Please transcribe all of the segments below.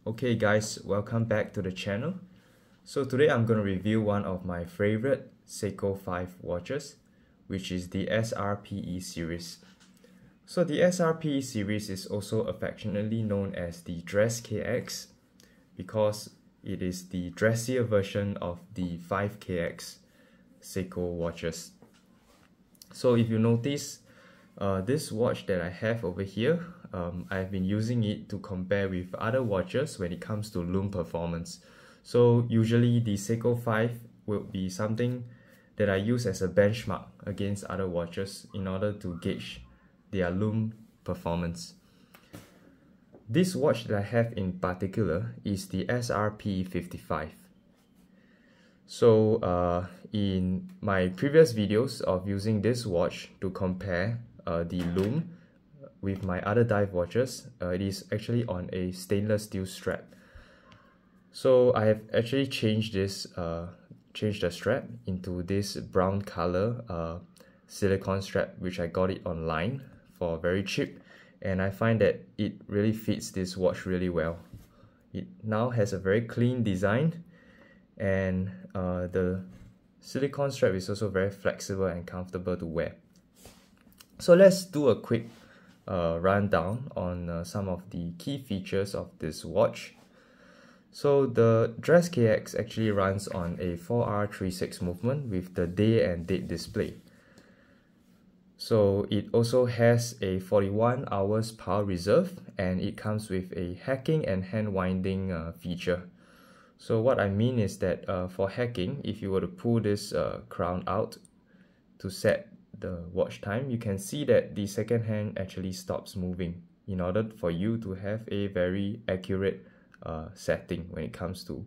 Okay guys, welcome back to the channel. So today I'm going to review one of my favorite Seiko 5 watches, which is the SRPE series. So the SRPE series is also affectionately known as the Dresskx because it is the dressier version of the 5KX Seiko watches. So if you notice, this watch that I have over here, I've been using it to compare with other watches when it comes to lume performance. So usually the Seiko 5 will be something that I use as a benchmark against other watches in order to gauge their lume performance. This watch that I have in particular is the SRPE55. So in my previous videos of using this watch to compare the lume with my other dive watches, it is actually on a stainless steel strap. So I have actually changed this, changed the strap into this brown color silicone strap, which I got it online for very cheap, and I find that it really fits this watch really well. It now has a very clean design, and the silicone strap is also very flexible and comfortable to wear. So let's do a quick rundown on some of the key features of this watch. So the Dresskx actually runs on a 4R36 movement with the day and date display. So it also has a 41 hours power reserve, and it comes with a hacking and hand winding feature. So what I mean is that for hacking, if you were to pull this crown out to set the watch time, you can see that the second hand actually stops moving in order for you to have a very accurate setting when it comes to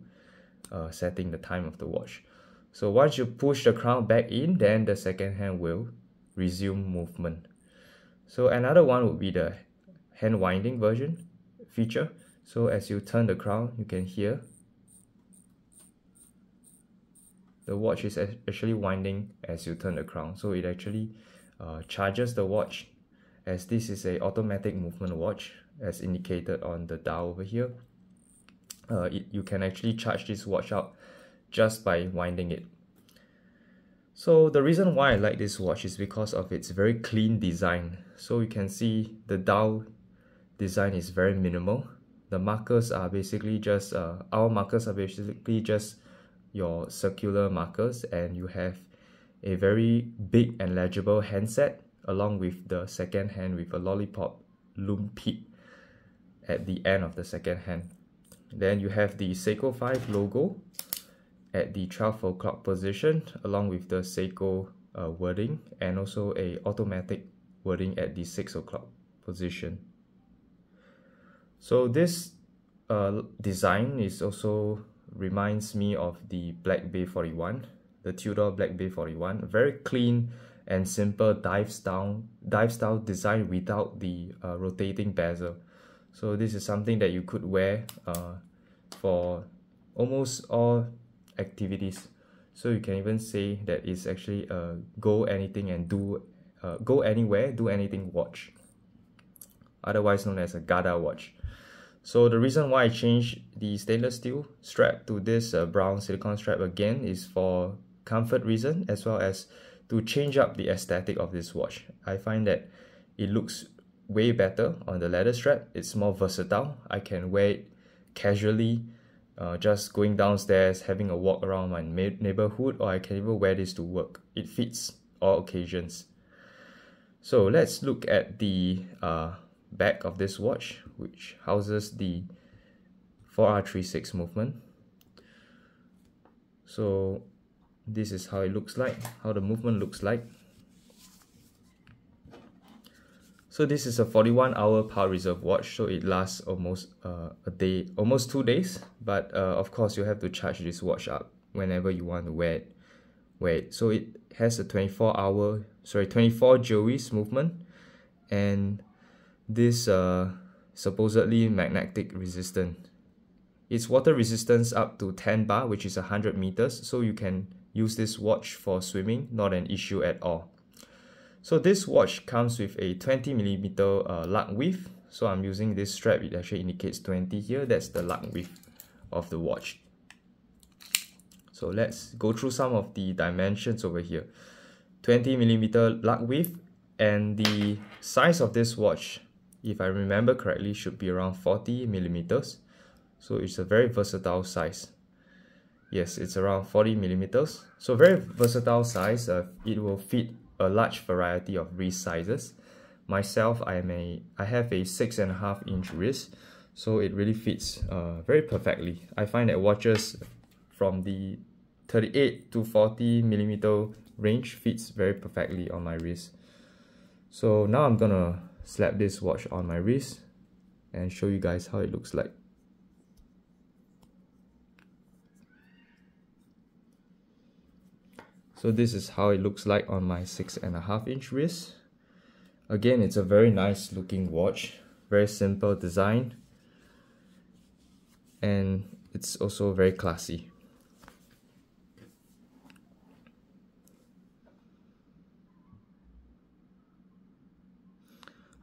setting the time of the watch. So once you push the crown back in, then the second hand will resume movement. So another one would be the hand winding feature. So as you turn the crown, you can hear the watch is actually winding as you turn the crown. So it actually charges the watch, as this is a automatic movement watch as indicated on the dial over here. You can actually charge this watch out just by winding it. So the reason why I like this watch is because of its very clean design. So you can see the dial design is very minimal. The markers are basically just our markers are basically just your circular markers, and you have a very big and legible handset along with the second hand with a lollipop lume peep at the end of the second hand. Then you have the Seiko 5 logo at the 12 o'clock position along with the Seiko wording, and also a automatic wording at the 6 o'clock position. So this design is also reminds me of the Black Bay 41, the Tudor Black Bay 41. Very clean and simple dive style design without the rotating bezel. So this is something that you could wear for almost all activities. So you can even say that it's actually a go anything and go anywhere, do anything watch, otherwise known as a GADA watch. So the reason why I changed the stainless steel strap to this brown silicone strap again is for comfort reason, as well as to change up the aesthetic of this watch. I find that it looks way better on the leather strap. It's more versatile. I can wear it casually, just going downstairs, having a walk around my neighborhood, or I can even wear this to work. It fits all occasions. So let's look at the back of this watch, which houses the 4R36 movement. So this is how it looks like, how the movement looks like. So this is a 41-hour power reserve watch, so it lasts almost a day, almost 2 days. But of course, you have to charge this watch up whenever you want to wear it. So it has a 24 Joey's movement, and this supposedly magnetic resistant. It's water resistance up to 10 bar, which is 100 meters. So you can use this watch for swimming, not an issue at all. So this watch comes with a 20mm lug width, So I'm using this strap. It actually indicates 20 here. That's the lug width of the watch. So let's go through some of the dimensions over here. 20mm lug width, and the size of this watch, if I remember correctly, should be around 40mm. So it's a very versatile size. Yes, it's around 40mm. So very versatile size. It will fit a large variety of wrist sizes. Myself, I have a 6.5-inch wrist, so it really fits very perfectly. I find that watches from the 38 to 40mm range fits very perfectly on my wrist. So now I'm gonna slap this watch on my wrist and show you guys how it looks like. So this is how it looks like on my 6.5-inch wrist. Again, it's a very nice looking watch, very simple design, and it's also very classy.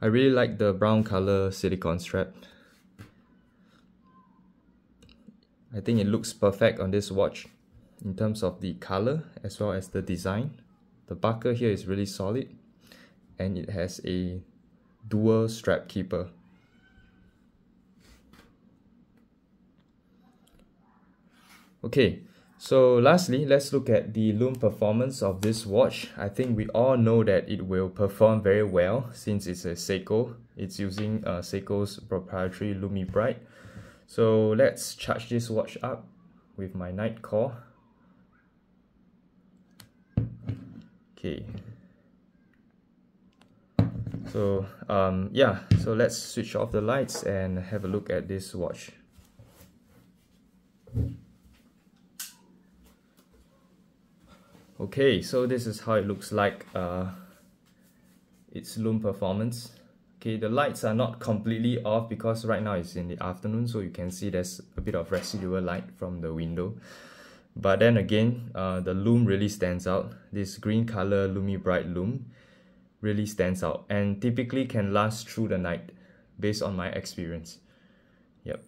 I really like the brown color silicone strap. I think it looks perfect on this watch in terms of the color as well as the design. The buckle here is really solid, and it has a dual strap keeper. Okay, so lastly, let's look at the lume performance of this watch. I think we all know that it will perform very well since it's a Seiko. It's using Seiko's proprietary Lumi Bright. So let's charge this watch up with my night core. Okay. So yeah, so let's switch off the lights and have a look at this watch. Okay, so this is how it looks like, its lume performance. Okay, the lights are not completely off because right now it's in the afternoon, so you can see there's a bit of residual light from the window. But then again, the lume really stands out. This green color Lumi Bright lume really stands out and typically can last through the night based on my experience. Yep.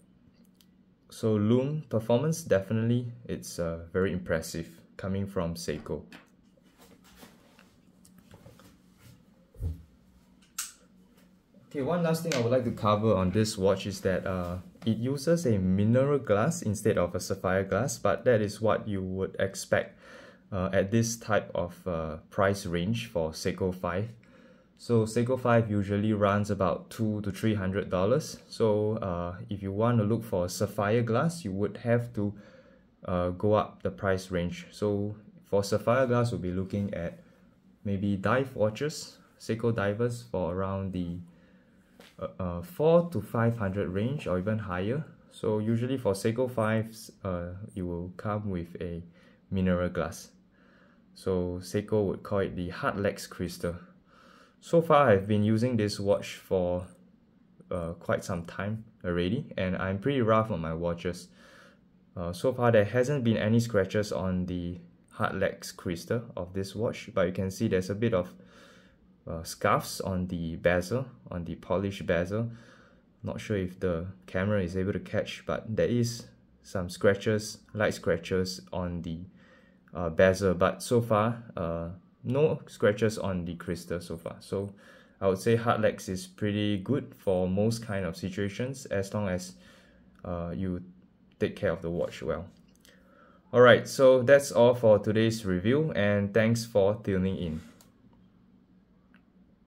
So lume performance, definitely it's very impressive coming from Seiko. Okay, one last thing I would like to cover on this watch is that it uses a mineral glass instead of a sapphire glass, but that is what you would expect at this type of price range for Seiko 5. So Seiko 5 usually runs about $200 to $300. So if you want to look for a sapphire glass, you would have to go up the price range. So for sapphire glass, we'll be looking at maybe dive watches, Seiko divers, for around the 400 to 500 range or even higher. So usually for Seiko 5s, it will come with a mineral glass. So Seiko would call it the Hardlex crystal. So far I've been using this watch for quite some time already, and I'm pretty rough on my watches. So far there hasn't been any scratches on the Hardlex crystal of this watch, but you can see there's a bit of scuffs on the bezel, on the polished bezel. Not sure if the camera is able to catch, but there is some scratches, light scratches on the bezel, but so far no scratches on the crystal so far. So I would say Hardlex is pretty good for most kind of situations as long as you take care of the watch well. Alright, so that's all for today's review, and thanks for tuning in.